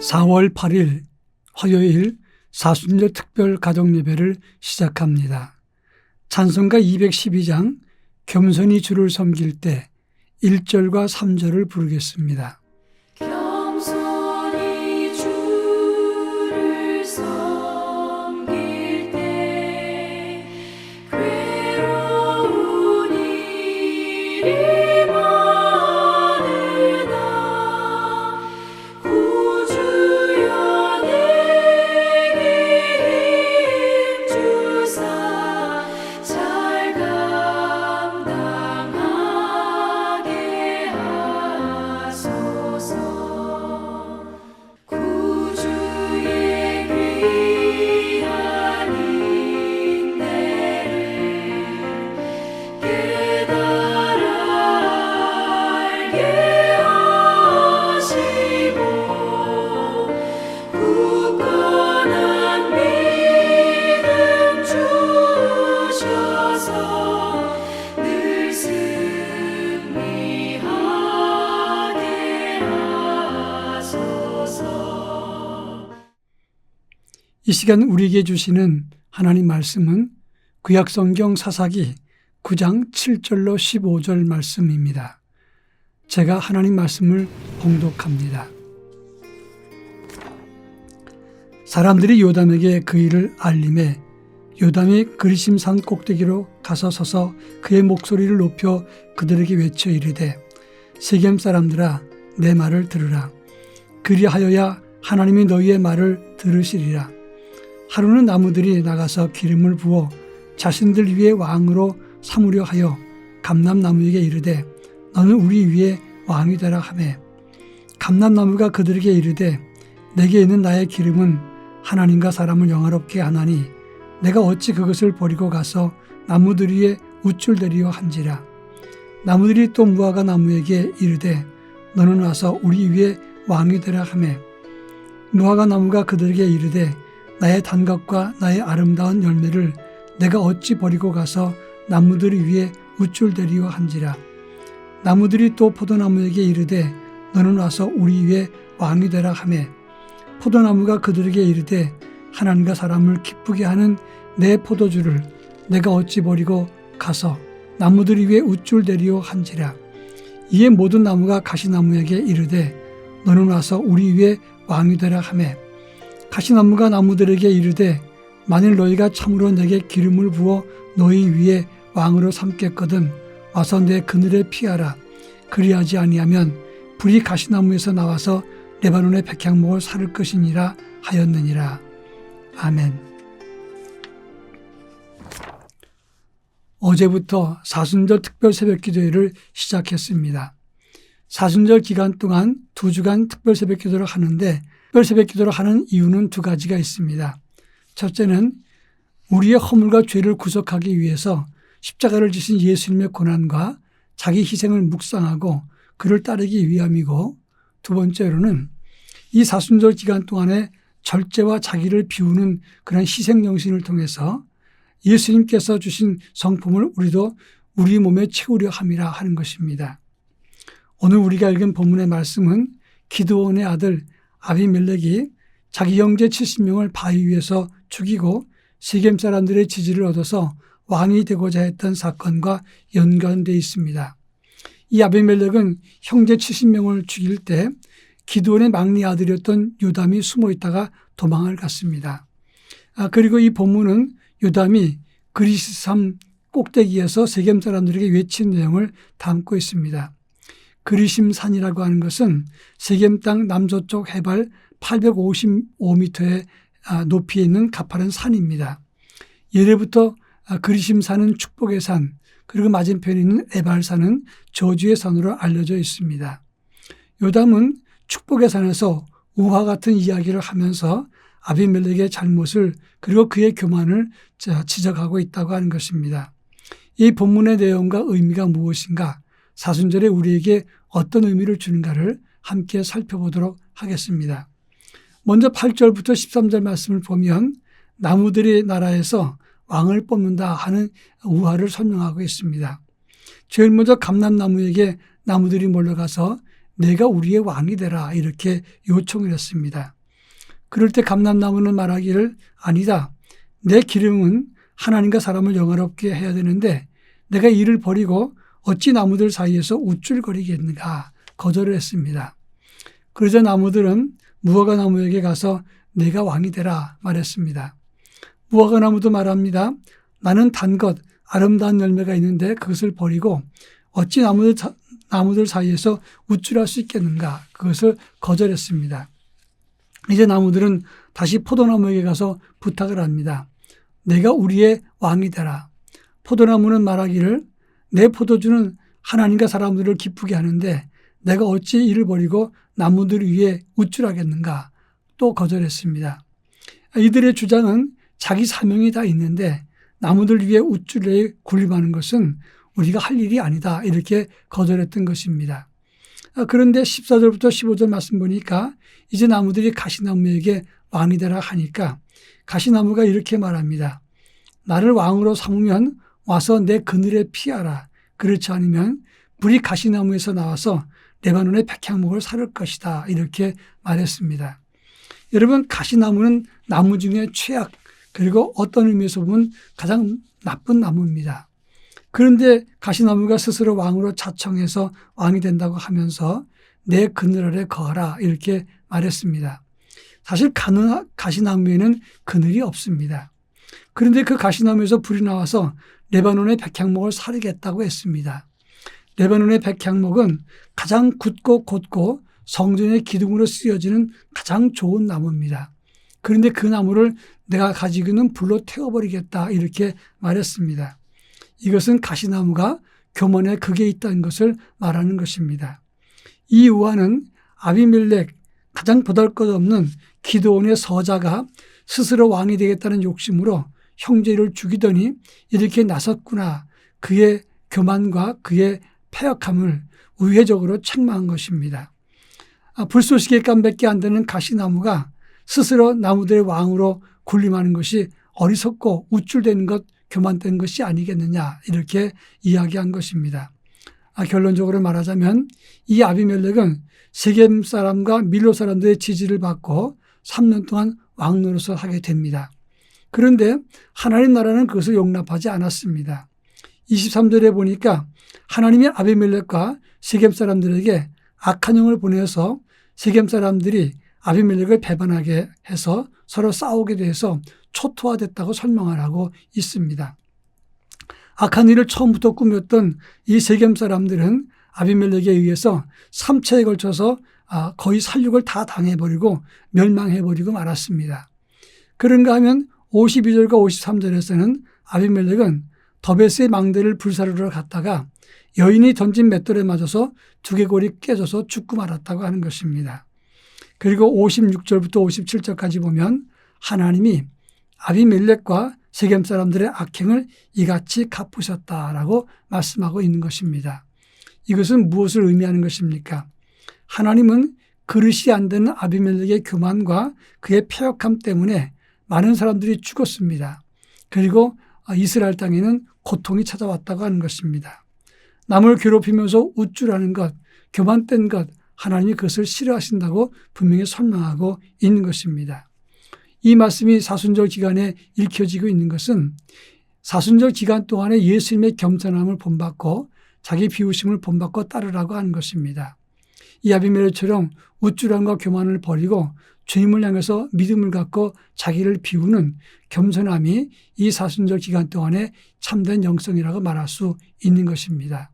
4월 8일 화요일 사순절 특별 가정예배를 시작합니다. 찬송가 212장 겸손히 주를 섬길 때 1절과 3절을 부르겠습니다. 겸손히 주를 섬길 때 괴로운 일이 많으나 구주여 내게 힘주사 잘 감당하게 하소서. 구주의 귀한 인내를 깨달아 알게 하시고 굳건한 믿음 주셔서 늘 승리하게 하소서. 이 시간 우리에게 주시는 하나님 말씀은 구약성경 사사기 9장 7절로 15절 말씀입니다. 제가 하나님 말씀을 봉독합니다. 사람들이 요담에게 그 일을 알림해 요담이 그리심산 꼭대기로 가서 서서 그의 목소리를 높여 그들에게 외쳐 이르되 세겜 사람들아 내 말을 들으라. 그리하여야 하나님이 너희의 말을 들으시리라. 하루는 나무들이 나가서 기름을 부어 자신들 위에 왕으로 삼으려 하여 감람나무에게 이르되 너는 우리 위에 왕이 되라 하매 감람나무가 그들에게 이르되 내게 있는 나의 기름은 하나님과 사람을 영화롭게 하나니 내가 어찌 그것을 버리고 가서 나무들 위에 우쭐대리려 한지라. 나무들이 또 무화과 나무에게 이르되 너는 와서 우리 위에 왕이 되라 하매 무화과 나무가 그들에게 이르되 나의 단각과 나의 아름다운 열매를 내가 어찌 버리고 가서 나무들 위에 우쭐대리려 한지라. 나무들이 또 포도나무에게 이르되 너는 와서 우리 위에 왕이 되라 하매 포도나무가 그들에게 이르되 하나님과 사람을 기쁘게 하는 내 포도주를 내가 어찌 버리고 가서 나무들 위에 우쭐대리려 한지라. 이에 모든 나무가 가시나무에게 이르되 너는 와서 우리 위에 왕이 되라 하매 가시나무가 나무들에게 이르되 만일 너희가 참으로 내게 기름을 부어 너희 위에 왕으로 삼겠거든 와서 내 그늘에 피하라. 그리하지 아니하면 불이 가시나무에서 나와서 레바논의 백향목을 사를 것이니라 하였느니라. 아멘. 어제부터 사순절 특별 새벽기도회를 시작했습니다. 사순절 기간 동안 2주간 특별 새벽기도를 하는데 특별 새벽기도를 하는 이유는 2가지가 있습니다. 첫째는 우리의 허물과 죄를 구속하기 위해서 십자가를 지신 예수님의 고난과 자기 희생을 묵상하고 그를 따르기 위함이고, 두 번째로는 이 사순절 기간 동안에 절제와 자기를 비우는 그런 희생 정신을 통해서 예수님께서 주신 성품을 우리도 우리 몸에 채우려 함이라 하는 것입니다. 오늘 우리가 읽은 본문의 말씀은 기드온의 아들 아비멜렉이 자기 형제 70명을 바위 위에서 죽이고 세겜 사람들의 지지를 얻어서 왕이 되고자 했던 사건과 연관되어 있습니다. 이 아비멜렉은 형제 70명을 죽일 때 기드온의 막내 아들이었던 요담이 숨어 있다가 도망을 갔습니다. 그리고 이 본문은 요담이 그리심산 꼭대기에서 세겜 사람들에게 외친 내용을 담고 있습니다. 그리심산이라고 하는 것은 세겜 땅 남서쪽 해발 855m의 높이에 있는 가파른 산입니다. 예로부터 그리심산은 축복의 산, 그리고 맞은편에 있는 에발산은 저주의 산으로 알려져 있습니다. 요담은 축복의 산에서 우화 같은 이야기를 하면서 아비멜렉의 잘못을 그리고 그의 교만을 지적하고 있다고 하는 것입니다. 이 본문의 내용과 의미가 무엇인가, 사순절에 우리에게 어떤 의미를 주는가를 함께 살펴보도록 하겠습니다. 먼저 8절부터 13절 말씀을 보면 나무들의 나라에서 왕을 뽑는다 하는 우화를 설명하고 있습니다. 제일 먼저 감람나무에게 나무들이 몰려가서 내가 우리의 왕이 되라 이렇게 요청을 했습니다. 그럴 때 감람나무는 말하기를 아니다. 내 기름은 하나님과 사람을 영화롭게 해야 되는데 내가 이를 버리고 어찌 나무들 사이에서 우쭐거리겠는가 거절을 했습니다. 그러자 나무들은 무화과 나무에게 가서 내가 왕이 되라 말했습니다. 무화과 나무도 말합니다. 나는 단 것, 아름다운 열매가 있는데 그것을 버리고 어찌 나무들 사이에서 우쭐할 수 있겠는가 그것을 거절했습니다. 이제 나무들은 다시 포도나무에게 가서 부탁을 합니다. 내가 우리의 왕이 되라. 포도나무는 말하기를 내 포도주는 하나님과 사람들을 기쁘게 하는데 내가 어찌 이를 버리고 나무들 위에 우쭐하겠는가 또 거절했습니다. 이들의 주장은 자기 사명이 다 있는데 나무들 위에 우쭐에 군림하는 것은 우리가 할 일이 아니다 이렇게 거절했던 것입니다. 그런데 14절부터 15절 말씀 보니까 이제 나무들이 가시나무에게 왕이 되라 하니까 가시나무가 이렇게 말합니다. 나를 왕으로 삼으면 와서 내 그늘에 피하라. 그렇지 않으면 불이 가시나무에서 나와서 레바논의 백향목을 사를 것이다. 이렇게 말했습니다. 여러분 가시나무는 나무 중에 최악 그리고 어떤 의미에서 보면 가장 나쁜 나무입니다. 그런데 가시나무가 스스로 왕으로 자청해서 왕이 된다고 하면서 내 그늘 아래 거하라 이렇게 말했습니다. 사실 가시나무에는 그늘이 없습니다. 그런데 그 가시나무에서 불이 나와서 레바논의 백향목을 사르겠다고 했습니다. 레바논의 백향목은 가장 굳고 곧고 성전의 기둥으로 쓰여지는 가장 좋은 나무입니다. 그런데 그 나무를 내가 가지고 있는 불로 태워버리겠다 이렇게 말했습니다. 이것은 가시나무가 교만의 극에 있다는 것을 말하는 것입니다. 이 우화는 아비멜렉 가장 보잘것없는 기드온의 서자가 스스로 왕이 되겠다는 욕심으로 형제를 죽이더니 이렇게 나섰구나. 그의 교만과 그의 패역함을 우회적으로 책망한 것입니다. 불쏘시개 깜밖에 안 되는 가시나무가 스스로 나무들의 왕으로 군림하는 것이 어리석고 우쭐대는 것, 교만된 것이 아니겠느냐 이렇게 이야기한 것입니다. 결론적으로 말하자면 이 아비멜렉은 세겜 사람과 밀로 사람들의 지지를 받고 3년 동안 왕 노릇을 하게 됩니다. 그런데 하나님 나라는 그것을 용납하지 않았습니다. 23절에 보니까 하나님이 아비멜렉과 세겜 사람들에게 악한 영을 보내서 세겜 사람들이 아비멜렉을 배반하게 해서 서로 싸우게 돼서 초토화됐다고 설명을 하고 있습니다. 악한 일을 처음부터 꾸몄던 이 세겜 사람들은 아비멜렉에 의해서 3차에 걸쳐서 거의 살육을 다 당해버리고 멸망해버리고 말았습니다. 그런가 하면 52절과 53절에서는 아비멜렉은 더베스의 망대를 불사르러 갔다가 여인이 던진 맷돌에 맞아서 두개골이 깨져서 죽고 말았다고 하는 것입니다. 그리고 56절부터 57절까지 보면 하나님이 아비멜렉과 세겜 사람들의 악행을 이같이 갚으셨다라고 말씀하고 있는 것입니다. 이것은 무엇을 의미하는 것입니까? 하나님은 그릇이 안 되는 아비멜렉의 교만과 그의 패역함 때문에 많은 사람들이 죽었습니다. 그리고 이스라엘 땅에는 고통이 찾아왔다고 하는 것입니다. 남을 괴롭히면서 우쭐하는 것, 교만된 것, 하나님이 그것을 싫어하신다고 분명히 설명하고 있는 것입니다. 이 말씀이 사순절 기간에 읽혀지고 있는 것은 사순절 기간 동안에 예수님의 겸손함을 본받고 자기 비우심을 본받고 따르라고 하는 것입니다. 이 아비멜렉처럼 우쭐함과 교만을 버리고 주님을 향해서 믿음을 갖고 자기를 비우는 겸손함이 이 사순절 기간 동안에 참된 영성이라고 말할 수 있는 것입니다.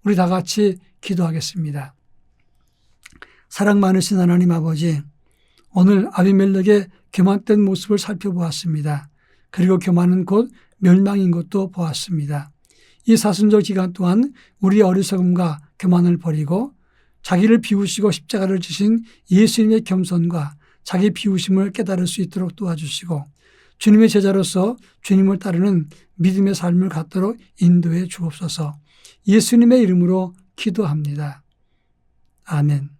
우리 다 같이 기도하겠습니다. 사랑 많으신 하나님 아버지, 오늘 아비멜렉의 교만된 모습을 살펴보았습니다. 그리고 교만은 곧 멸망인 것도 보았습니다. 이 사순절 기간 동안 우리의 어리석음과 교만을 버리고 자기를 비우시고 십자가를 지신 예수님의 겸손과 자기 비우심을 깨달을 수 있도록 도와주시고 주님의 제자로서 주님을 따르는 믿음의 삶을 갖도록 인도해 주옵소서. 예수님의 이름으로 기도합니다. 아멘.